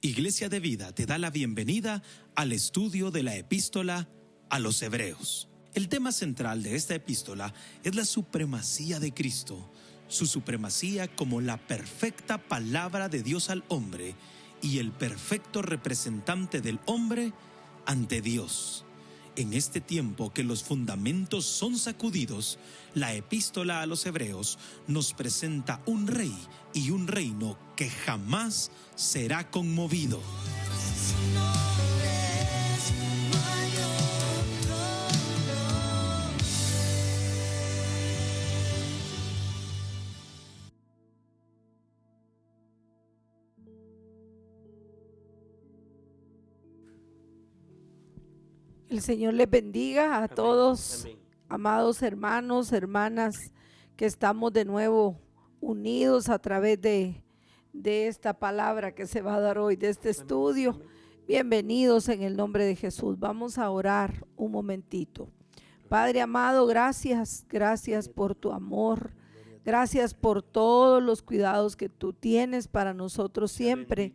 Iglesia de Vida te da la bienvenida al estudio de la epístola a los Hebreos. El tema central de esta epístola es la supremacía de Cristo, su supremacía como la perfecta palabra de Dios al hombre y el perfecto representante del hombre ante Dios. En este tiempo que los fundamentos son sacudidos, la epístola a los Hebreos nos presenta un rey y un reino que jamás será conmovido. El Señor les bendiga a todos, amén. Amados hermanos, hermanas, que estamos de nuevo unidos a través de esta palabra que se va a dar hoy, de este estudio. Amén. Bienvenidos en el nombre de Jesús. Vamos a orar un momentito. Padre amado, gracias por tu amor. Gracias por todos los cuidados que tú tienes para nosotros siempre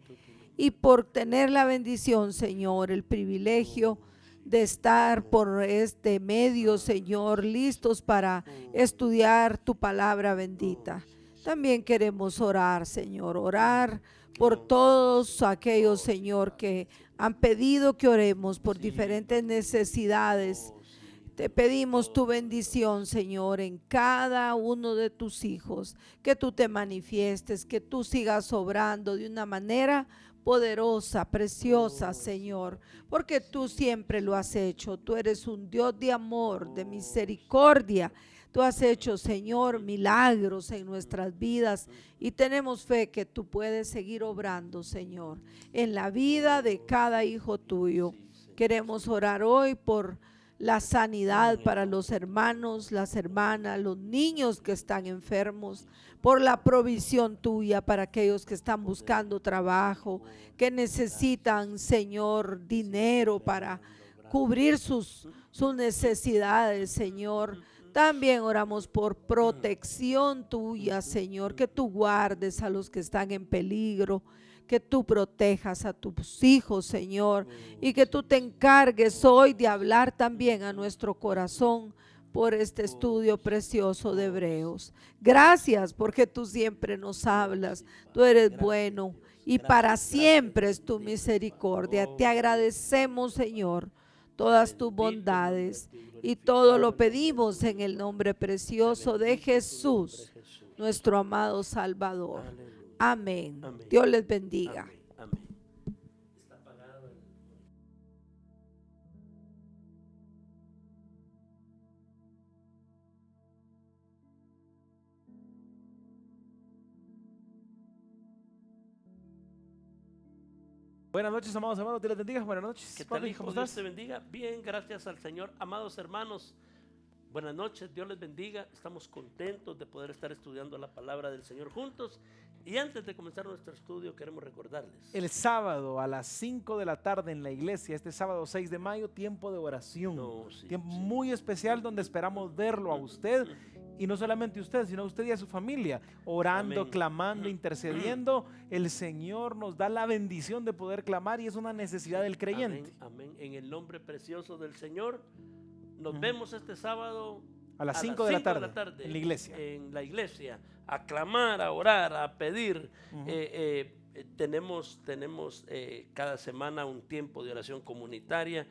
y por tener la bendición, Señor, el privilegio de estar por este medio, Señor, listos para estudiar tu palabra bendita. También queremos orar, Señor, orar por todos aquellos, Señor, que han pedido que oremos por diferentes necesidades. Te pedimos tu bendición, Señor, en cada uno de tus hijos, que tú te manifiestes, que tú sigas obrando de una manera poderosa, preciosa, Señor, porque tú siempre lo has hecho. Tú eres un Dios de amor, de misericordia. Tú has hecho, Señor, milagros en nuestras vidas y tenemos fe que tú puedes seguir obrando, Señor, en la vida de cada hijo tuyo. Queremos orar hoy por la sanidad para los hermanos, las hermanas, los niños que están enfermos, por la provisión tuya para aquellos que están buscando trabajo, que necesitan, Señor, dinero para cubrir sus necesidades, Señor. También oramos por protección tuya, Señor, que tú guardes a los que están en peligro, que tú protejas a tus hijos, Señor, y que tú te encargues hoy de hablar también a nuestro corazón por este estudio precioso de Hebreos. Gracias porque tú siempre nos hablas, tú eres bueno y para siempre es tu misericordia. Te agradecemos, Señor, todas tus bondades y todo lo pedimos en el nombre precioso de Jesús, nuestro amado Salvador. Amén. Amén. Dios les bendiga. Amén. Está apagado el... Buenas noches, amados hermanos, Dios les bendiga. Buenas noches, ¿Qué tal, papi? hijo? ¿Cómo Dios estás? te bendiga. Bien, gracias al Señor. Amados hermanos, buenas noches, Dios les bendiga. Estamos contentos de poder estar estudiando la palabra del Señor juntos. Y antes de comenzar nuestro estudio, queremos recordarles. El sábado a las 5 de la tarde en la iglesia, este sábado 6 de mayo, tiempo de oración. Tiempo muy especial donde esperamos verlo a usted. Y no solamente usted, sino usted y a su familia, orando, Amén. Clamando, intercediendo. El Señor nos da la bendición de poder clamar y es una necesidad del creyente. Amén, amén. En el nombre precioso del Señor, nos vemos este sábado A las 5 de la tarde en la iglesia. En la iglesia, a clamar, a orar, a pedir. Tenemos cada semana un tiempo de oración comunitaria,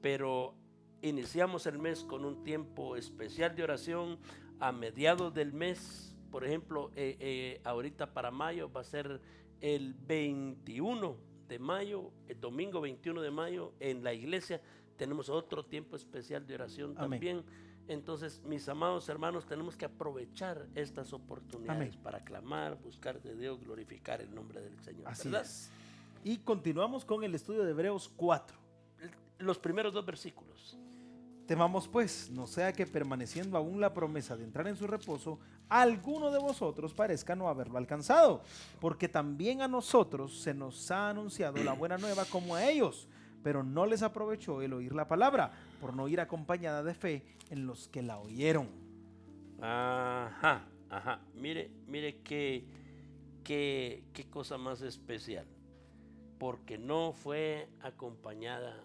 pero iniciamos el mes con un tiempo especial de oración a mediados del mes. Por ejemplo, ahorita para mayo va a ser el 21 de mayo, el domingo 21 de mayo en la iglesia. Tenemos otro tiempo especial de oración también. Entonces, mis amados hermanos, tenemos que aprovechar estas oportunidades para clamar, buscar de Dios, glorificar el nombre del Señor. Así ¿verdad? es. Y continuamos con el estudio de Hebreos 4. Los primeros dos versículos. Temamos pues, no sea que permaneciendo aún la promesa de entrar en su reposo, alguno de vosotros parezca no haberlo alcanzado, porque también a nosotros se nos ha anunciado la buena nueva como a ellos, pero no les aprovechó el oír la palabra, por no ir acompañada de fe en los que la oyeron. Ajá. Mire qué cosa más especial. porque no fue acompañada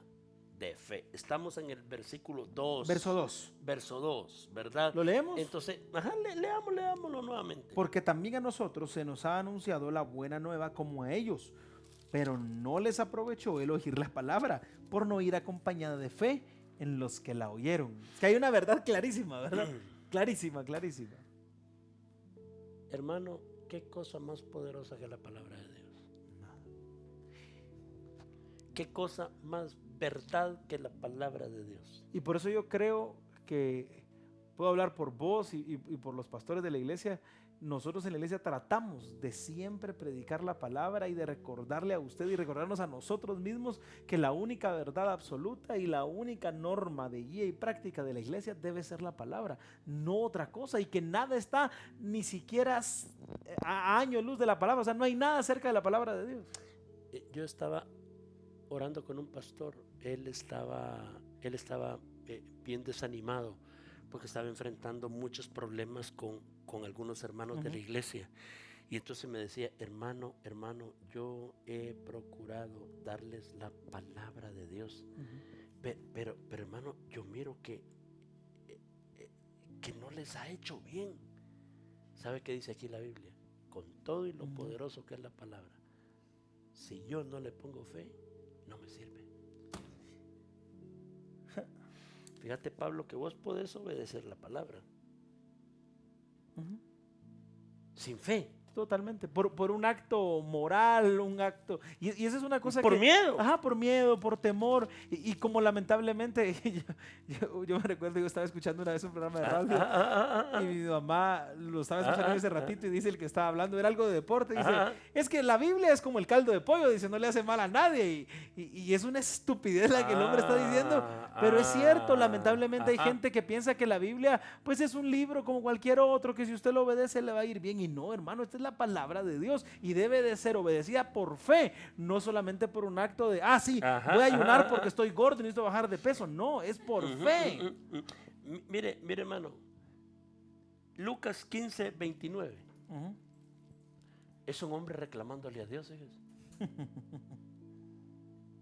de fe. Estamos en el versículo 2. Verso 2. Verso 2, ¿verdad? ¿Lo leemos? Entonces, leámoslo nuevamente. Porque también a nosotros se nos ha anunciado la buena nueva como a ellos, pero no les aprovechó el oír la palabra por no ir acompañada de fe en los que la oyeron. Es que hay una verdad clarísima, ¿verdad? Clarísima, clarísima. Hermano, ¿qué cosa más poderosa que la palabra de Dios? ¿Qué cosa más verdad que la palabra de Dios? Y por eso yo creo que puedo hablar por vos y por los pastores de la iglesia. Nosotros en la iglesia tratamos de siempre predicar la palabra y de recordarle a usted y recordarnos a nosotros mismos que la única verdad absoluta y la única norma de guía y práctica de la iglesia debe ser la palabra, no otra cosa, y que nada está ni siquiera a año luz de la palabra. O sea, no hay nada cerca de la palabra de Dios. Yo estaba orando con un pastor. Él estaba bien desanimado porque estaba enfrentando muchos problemas con algunos hermanos de la iglesia. Y entonces me decía, hermano, yo he procurado darles la palabra de Dios. Pero hermano, yo miro que no les ha hecho bien. ¿Sabe qué dice aquí la Biblia? Con todo y lo poderoso que es la palabra, si yo no le pongo fe, no me sirve. Fíjate, Pablo, que vos podés obedecer la palabra sin fe. Totalmente, por un acto moral, un acto, y esa es una cosa por miedo. Ajá, por miedo, por temor, y como lamentablemente, yo me recuerdo, yo estaba escuchando una vez un programa de radio, y mi mamá lo estaba escuchando ese ratito, y dice el que estaba hablando, era algo de deporte, dice, es que la Biblia es como el caldo de pollo, dice, no le hace mal a nadie, y es una estupidez la que el hombre está diciendo, pero es cierto, lamentablemente hay gente que piensa que la Biblia, pues es un libro como cualquier otro, que si usted lo obedece le va a ir bien, y no, hermano, esta es la palabra de Dios y debe de ser obedecida por fe, no solamente por un acto de, voy a ayunar porque estoy gordo y necesito bajar de peso. No, es por fe. Mire, hermano, Lucas 15:29 es un hombre reclamándole a Dios, fíjese.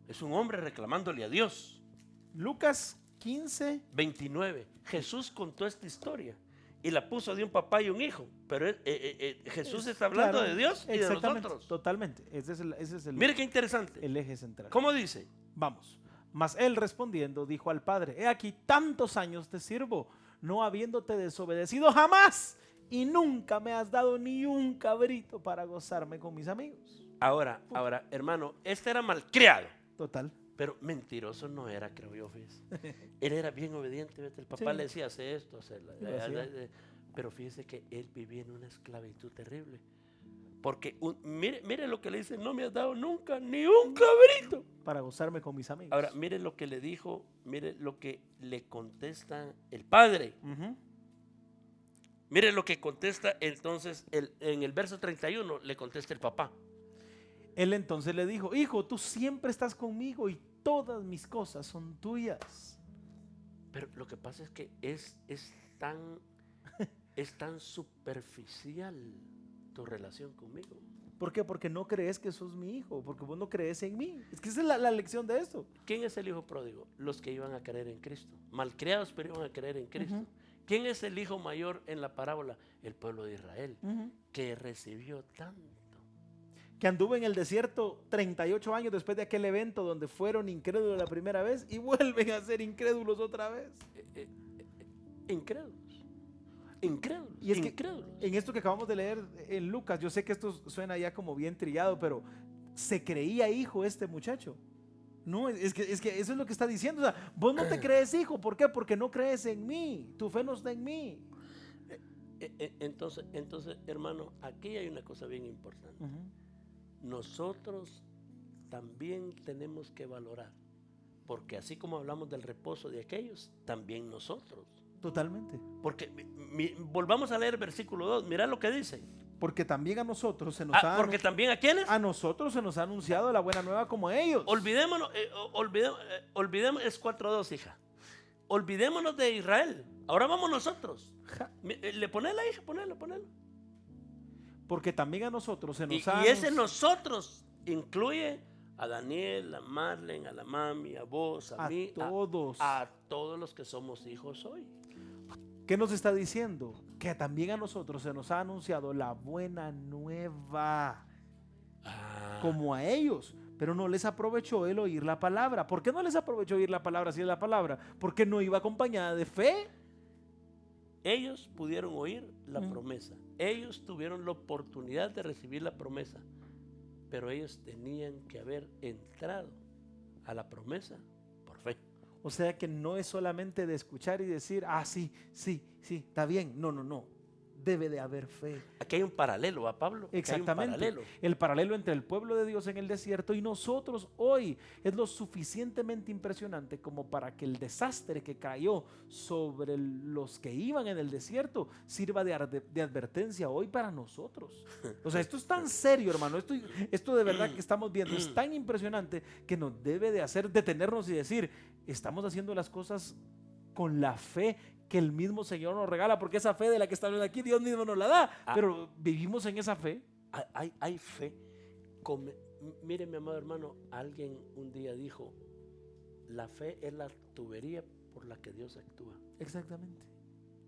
Es un hombre reclamándole a Dios. Lucas 15:29. Jesús contó esta historia y la puso de un papá y un hijo, pero Jesús está hablando de Dios y de nosotros. Totalmente, ese es el Mire qué interesante. El eje central. ¿Cómo dice? Vamos. Mas él respondiendo dijo al padre, he aquí tantos años te sirvo, no habiéndote desobedecido jamás, y nunca me has dado ni un cabrito para gozarme con mis amigos. Ahora, hermano, este era malcriado. Total. Pero mentiroso no era, creo yo, fíjese. Él era bien obediente, ¿ves? El papá le decía, hace esto, pero fíjese que él vivía en una esclavitud terrible. Porque mire lo que le dice, no me has dado nunca ni un cabrito para gozarme con mis amigos. Ahora, mire lo que le dijo, mire lo que le contesta el padre. Mire lo que contesta entonces en el verso 31, le contesta el papá. Él entonces le dijo, hijo, tú siempre estás conmigo y todas mis cosas son tuyas. Pero lo que pasa es que es tan superficial tu relación conmigo. ¿Por qué? Porque no crees que sos mi hijo, porque vos no crees en mí. Es que esa es la lección de esto. ¿Quién es el hijo pródigo? Los que iban a creer en Cristo. Malcriados, pero iban a creer en Cristo. ¿Quién es el hijo mayor en la parábola? El pueblo de Israel, que recibió tanto. Que anduvo en el desierto 38 años después de aquel evento donde fueron incrédulos la primera vez y vuelven a ser incrédulos otra vez. Incrédulos. Y es que en esto que acabamos de leer en Lucas, yo sé que esto suena ya como bien trillado, pero se creía hijo este muchacho. No, es que eso es lo que está diciendo. O sea, vos no te crees hijo, ¿por qué? Porque no crees en mí, tu fe no está en mí. Entonces, hermano, aquí hay una cosa bien importante. Nosotros también tenemos que valorar, porque así como hablamos del reposo de aquellos, también nosotros. Totalmente. Porque volvamos a leer el versículo 2, mira lo que dice. Porque también a nosotros se nos porque también ¿a quiénes? A nosotros se nos ha anunciado la buena nueva como a ellos. Olvidémonos, es 4:2, hija. Olvidémonos de Israel. Ahora vamos nosotros. Le pones la hija, ponelo. Porque también a nosotros se nos y ese nosotros incluye A Daniel, a Marlene, a la mami, a vos, a mí, todos. a todos los que somos hijos hoy. ¿Qué nos está diciendo? Que también a nosotros se nos ha anunciado la buena nueva, como a ellos, pero no les aprovechó el oír la palabra. ¿Por qué no les aprovechó oír la palabra si es la palabra? Porque no iba acompañada de fe. Ellos pudieron oír la promesa. Ellos tuvieron la oportunidad de recibir la promesa, pero ellos tenían que haber entrado a la promesa por fe. O sea que no es solamente de escuchar y decir, sí, está bien. No. Debe de haber fe. Aquí hay un paralelo, ¿a Pablo? Exactamente. El paralelo entre el pueblo de Dios en el desierto y nosotros hoy es lo suficientemente impresionante como para que el desastre que cayó sobre los que iban en el desierto sirva de advertencia hoy para nosotros. O sea, esto es tan serio, hermano. Esto de verdad que estamos viendo es tan impresionante que nos debe de hacer detenernos y decir, estamos haciendo las cosas con la fe que el mismo Señor nos regala, porque esa fe de la que está hablando aquí, Dios mismo nos la da, pero vivimos en esa fe. Hay fe. Mire, mi amado hermano, alguien un día dijo, la fe es la tubería por la que Dios actúa. Exactamente.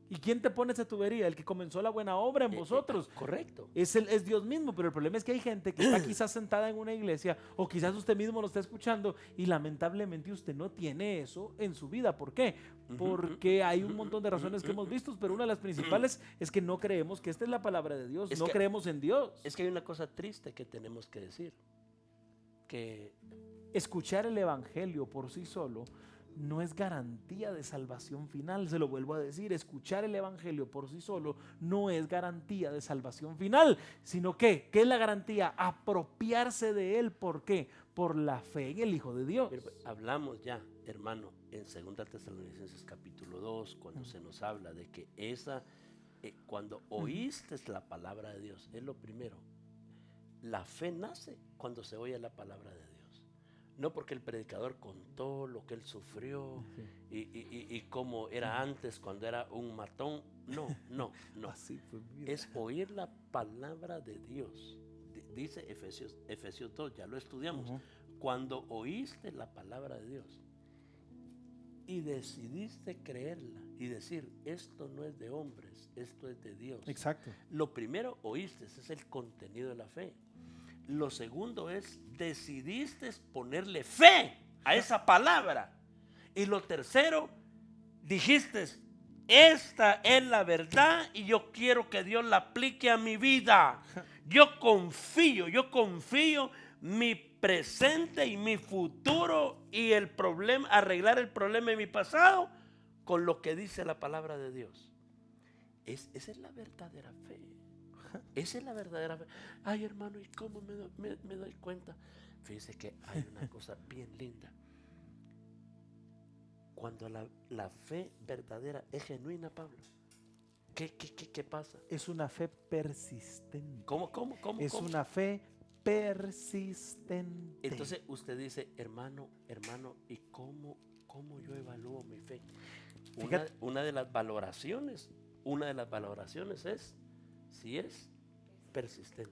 ¿Y quién te pone esa tubería? El que comenzó la buena obra en vosotros. Correcto. Es Dios mismo, pero el problema es que hay gente que está quizás sentada en una iglesia o quizás usted mismo lo está escuchando y lamentablemente usted no tiene eso en su vida. ¿Por qué? Porque hay un montón de razones que hemos visto, pero una de las principales es que no creemos que esta es la palabra de Dios, no creemos en Dios. Es que hay una cosa triste que tenemos que decir, que escuchar el evangelio por sí solo no es garantía de salvación final. Se lo vuelvo a decir, escuchar el evangelio por sí solo no es garantía de salvación final, sino que, ¿qué es la garantía? Apropiarse de él. ¿Por qué? Por la fe en el Hijo de Dios. Pero hablamos ya, hermano, en 2 Tesalonicenses capítulo 2, cuando se nos habla de que cuando oíste la palabra de Dios, es lo primero. La fe nace cuando se oye la palabra de Dios. No porque el predicador contó lo que él sufrió y cómo era antes cuando era un matón. No. Así fue mi vida. Es oír la palabra de Dios. Dice Efesios 2, ya lo estudiamos. Cuando oíste la palabra de Dios y decidiste creerla y decir, esto no es de hombres, esto es de Dios. Exacto. Lo primero oíste, ese es el contenido de la fe. Lo segundo es, decidiste ponerle fe a esa palabra. Y lo tercero, dijiste, esta es la verdad y yo quiero que Dios la aplique a mi vida. Yo confío mi presente y mi futuro y el problema, arreglar el problema de mi pasado con lo que dice la palabra de Dios. Esa es la verdadera fe. Esa es la verdadera fe. Ay, hermano, ¿y cómo me doy cuenta? Fíjese que hay una cosa bien linda. Cuando la fe verdadera es genuina, Pablo, ¿qué pasa? Es una fe persistente. ¿Cómo? Es una fe persistente. Entonces usted dice, hermano, ¿y cómo yo evalúo mi fe? Una de las valoraciones es si es persistente.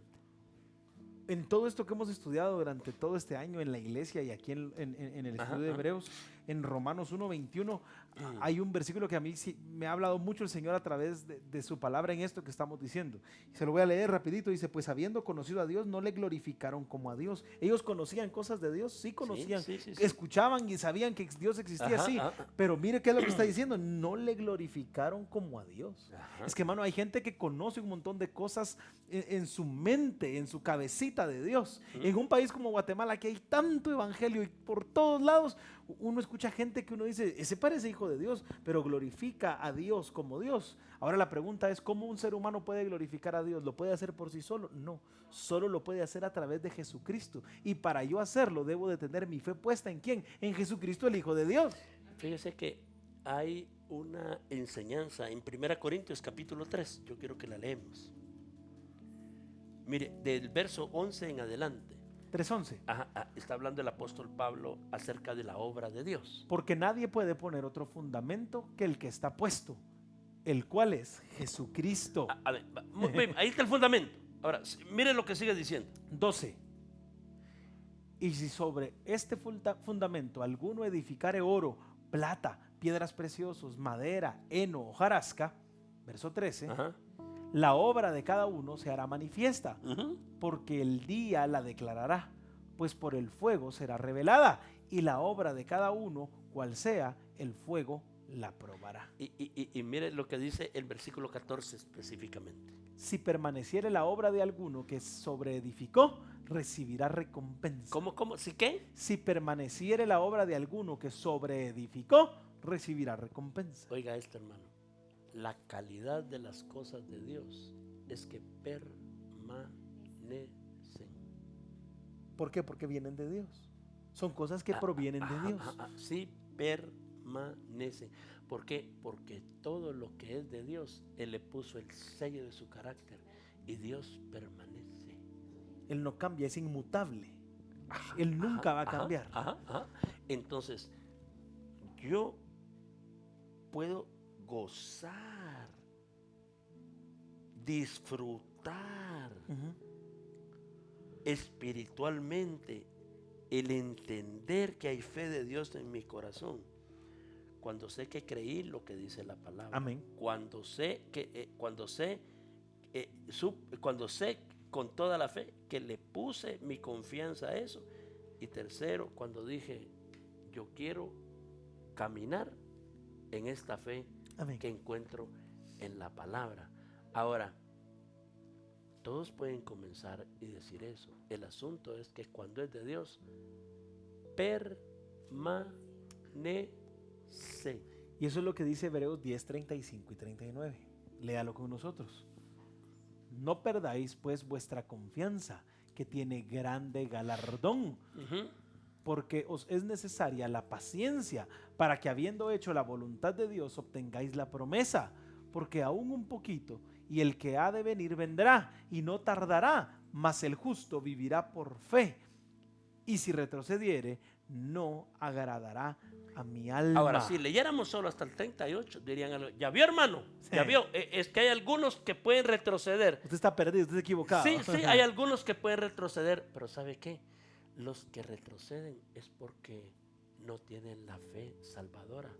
En todo esto que hemos estudiado durante todo este año en la iglesia y aquí en el estudio de Hebreos, en Romanos 1:21, hay un versículo que a mí sí me ha hablado mucho el Señor a través de su palabra en esto que estamos diciendo. Se lo voy a leer rapidito. Dice, pues habiendo conocido a Dios, no le glorificaron como a Dios. Ellos conocían cosas de Dios, sí conocían, sí. Escuchaban y sabían que Dios existía, pero mire qué es lo que está diciendo, no le glorificaron como a Dios. Es que, hermano, hay gente que conoce un montón de cosas en su mente, en su cabecita de Dios. En un país como Guatemala, que hay tanto evangelio y por todos lados uno escucha gente que uno dice, ese parece hijo de Dios, pero glorifica a Dios como Dios. Ahora la pregunta es, ¿cómo un ser humano puede glorificar a Dios? ¿Lo puede hacer por sí solo? No, solo lo puede hacer a través de Jesucristo. Y para yo hacerlo, debo de tener mi fe puesta ¿en quién? En Jesucristo, el Hijo de Dios. Fíjese que hay una enseñanza en 1 Corintios capítulo 3, yo quiero que la leemos. Mire, del verso 11 en adelante. 3:11. Está hablando el apóstol Pablo acerca de la obra de Dios. Porque nadie puede poner otro fundamento que el que está puesto, el cual es Jesucristo. A ver, ahí está el fundamento. Ahora, mire lo que sigue diciendo. 12. Y si sobre este fundamento alguno edificare oro, plata, piedras preciosas, madera, heno, hojarasca, verso 13, Ajá. la obra de cada uno se hará manifiesta, Ujú. porque el día la declarará, pues por el fuego será revelada, y la obra de cada uno, cual sea, el fuego la probará. Y mire lo que dice el versículo 14 específicamente. Si permaneciere la obra de alguno que sobreedificó, recibirá recompensa. ¿Cómo? ¿Sí qué? Si permaneciere la obra de alguno que sobreedificó, recibirá recompensa. Oiga esto, hermano. La calidad de las cosas de Dios es que permanecen. ¿Por qué? Porque vienen de Dios. Son cosas que provienen de Dios. Sí, permanecen. ¿Por qué? Porque todo lo que es de Dios, Él le puso el sello de su carácter y Dios permanece. Él no cambia, es inmutable. Él nunca va a cambiar. Entonces, yo puedo gozar, disfrutar espiritualmente el entender que hay fe de Dios en mi corazón. Cuando sé que creí lo que dice la palabra. Amén. Cuando sé con toda la fe que le puse mi confianza a eso. Y tercero, cuando dije, yo quiero caminar en esta fe Amén. que encuentro en la palabra. Ahora, todos pueden comenzar y decir eso. El asunto es que cuando es de Dios, permanece. Y eso es lo que dice Hebreos 10, 35 y 39. Léalo con nosotros. No perdáis pues vuestra confianza, que tiene grande galardón, porque os es necesaria la paciencia, para que habiendo hecho la voluntad de Dios obtengáis la promesa, porque aún un poquito, y el que ha de venir vendrá, y no tardará, mas el justo vivirá por fe, y si retrocediere, no agradará a mi alma. Ahora, si leyéramos solo hasta el 38, dirían, ya vio, hermano, ya vio, es que hay algunos que pueden retroceder. Usted está perdido, usted está equivocado. Sí, hay algunos que pueden retroceder, pero ¿sabe qué? Los que retroceden es porque no tienen la fe salvadora.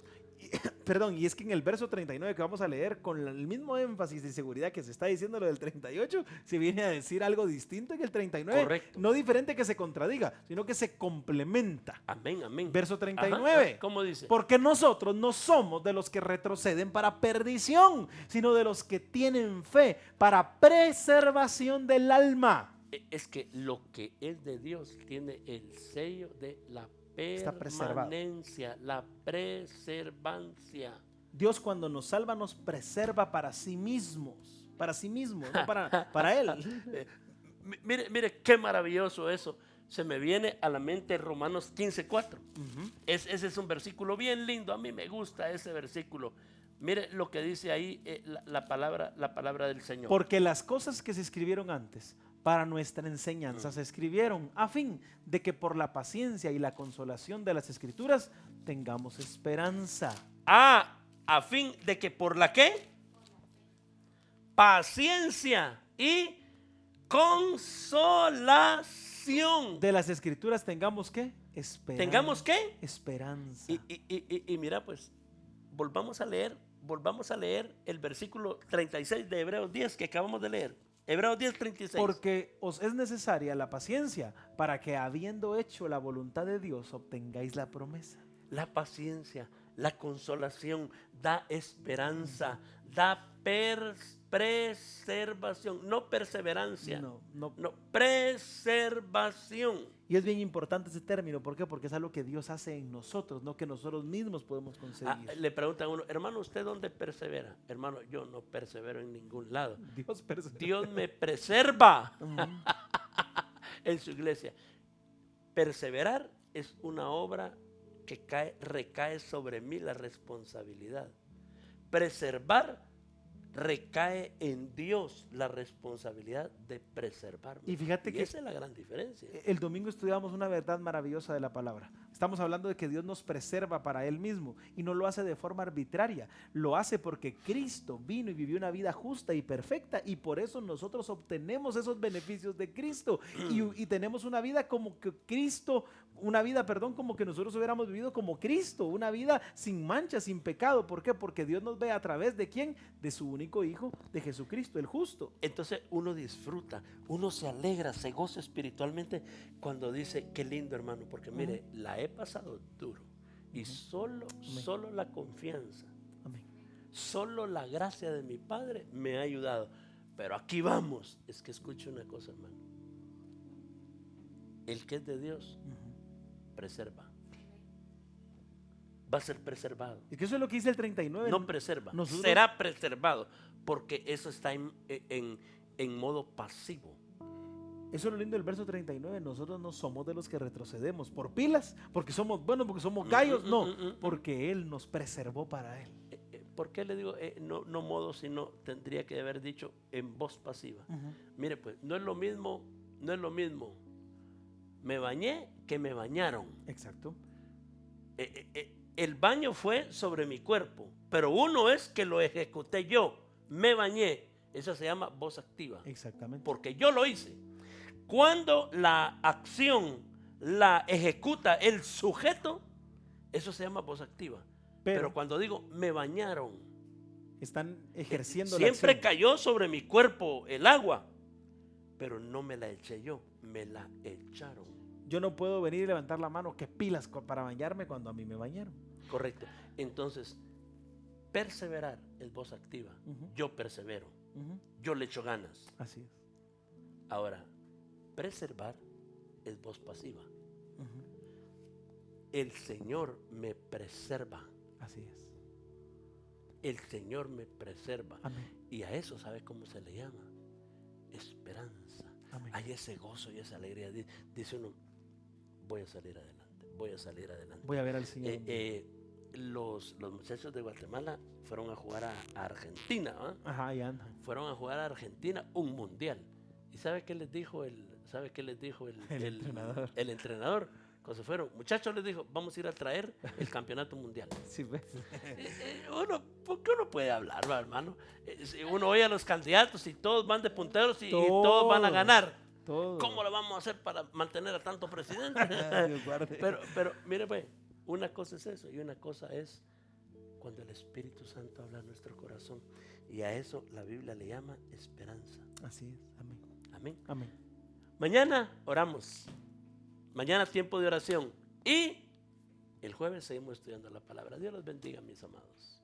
Perdón, y es que en el verso 39 que vamos a leer, con el mismo énfasis y seguridad que se está diciendo lo del 38, se viene a decir algo distinto en el 39. Correcto. No diferente que se contradiga, sino que se complementa. Amén, amén. Verso 39. ¿Cómo dice? Porque nosotros no somos de los que retroceden para perdición, sino de los que tienen fe para preservación del alma. Es que lo que es de Dios tiene el sello de la Está preservado. permanencia, la preservancia. Dios cuando nos salva nos preserva para sí mismos, no para Él. Mire qué maravilloso eso. Se me viene a la mente Romanos 15:4. Ese es un versículo bien lindo. A mí me gusta ese versículo. Mire lo que dice ahí la palabra del Señor. Porque las cosas que se escribieron antes para nuestra enseñanza se escribieron a fin de que por la paciencia y la consolación de las Escrituras tengamos esperanza. A fin de que por la ¿qué? Paciencia y consolación De las Escrituras tengamos ¿qué? Esperanza. ¿Tengamos qué? Esperanza. Y mira, pues, volvamos a leer el versículo 36 de Hebreos 10 que acabamos de leer. Hebreos 10, 36. Porque os es necesaria la paciencia para que habiendo hecho la voluntad de Dios obtengáis la promesa. La paciencia, la consolación, da esperanza, da preservación, no perseverancia, No. preservación. Y es bien importante ese término, ¿por qué? Porque es algo que Dios hace en nosotros, no que nosotros mismos podemos conseguir. Le preguntan a uno, hermano, ¿usted dónde persevera? Hermano, yo no persevero en ningún lado. Dios persevera. Dios me preserva en su iglesia. Perseverar es una obra que recae sobre mí la responsabilidad. Preservar recae en Dios la responsabilidad de preservarme. Y fíjate que esa es la gran diferencia. el domingo estudiamos una verdad maravillosa de la palabra. Estamos hablando de que Dios nos preserva para Él mismo y no lo hace de forma arbitraria. Lo hace porque Cristo vino y vivió una vida justa y perfecta y por eso nosotros obtenemos esos beneficios de Cristo y tenemos una vida como que Cristo, como que nosotros hubiéramos vivido como Cristo, una vida sin mancha, sin pecado. ¿Por qué? Porque Dios nos ve a través de ¿quién? De su único Hijo, de Jesucristo, el justo. Entonces uno disfruta, uno se alegra, se goza espiritualmente cuando dice, qué lindo, hermano, porque mire, la he pasado duro y solo la confianza, Amén. solo la gracia de mi Padre me ha ayudado. Pero aquí vamos. Es que escuche una cosa, hermano. El que es de Dios preserva. Va a ser preservado. Y que eso es lo que dice el 39. No preserva, Nosotros- será preservado, porque eso está en modo pasivo. Eso es lo lindo del verso 39. Nosotros no somos de los que retrocedemos por pilas, porque somos buenos, porque somos gallos. No, porque Él nos preservó para Él. ¿Por qué le digo no modo, sino tendría que haber dicho en voz pasiva? Mire, pues, no es lo mismo me bañé que me bañaron. Exacto. El baño fue sobre mi cuerpo, pero uno es que lo ejecuté yo, me bañé. Eso se llama voz activa. Exactamente. Porque yo lo hice. Cuando la acción la ejecuta el sujeto, eso se llama voz activa. Pero cuando digo me bañaron, están ejerciendo siempre la acción. cayó sobre mi cuerpo el agua, pero no me la eché yo, me la echaron. Yo no puedo venir y levantar la mano, que pilas para bañarme cuando a mí me bañaron. Correcto. Entonces, perseverar es voz activa. Yo persevero, yo le echo ganas. Así es. Ahora, preservar es voz pasiva. El Señor me preserva. Así es. El Señor me preserva. Amén. Y a eso, ¿sabe cómo se le llama? Esperanza. Amén. Hay ese gozo y esa alegría. Dice uno, voy a salir adelante, voy a salir adelante. Voy a ver al Señor. Los muchachos de Guatemala fueron a jugar a Argentina, ¿ah? Ajá, ahí andan. Fueron a jugar a Argentina un mundial. ¿Y sabe qué les dijo el entrenador? El entrenador. Cuando se fueron, muchachos, les dijo, vamos a ir a traer el campeonato mundial. Sí, ves. ¿Por qué uno puede hablar, va, hermano? Si uno oye a los candidatos y todos van de punteros y Todos. todos van a ganar. Todo. ¿Cómo lo vamos a hacer para mantener a tanto presidente? Dios guarde. pero mire, pues, una cosa es eso y una cosa es cuando el Espíritu Santo habla a nuestro corazón. Y a eso la Biblia le llama esperanza. Así es. Amén. Amén. Amén. Mañana oramos. Mañana tiempo de oración. Y el jueves seguimos estudiando la palabra. Dios los bendiga, mis amados.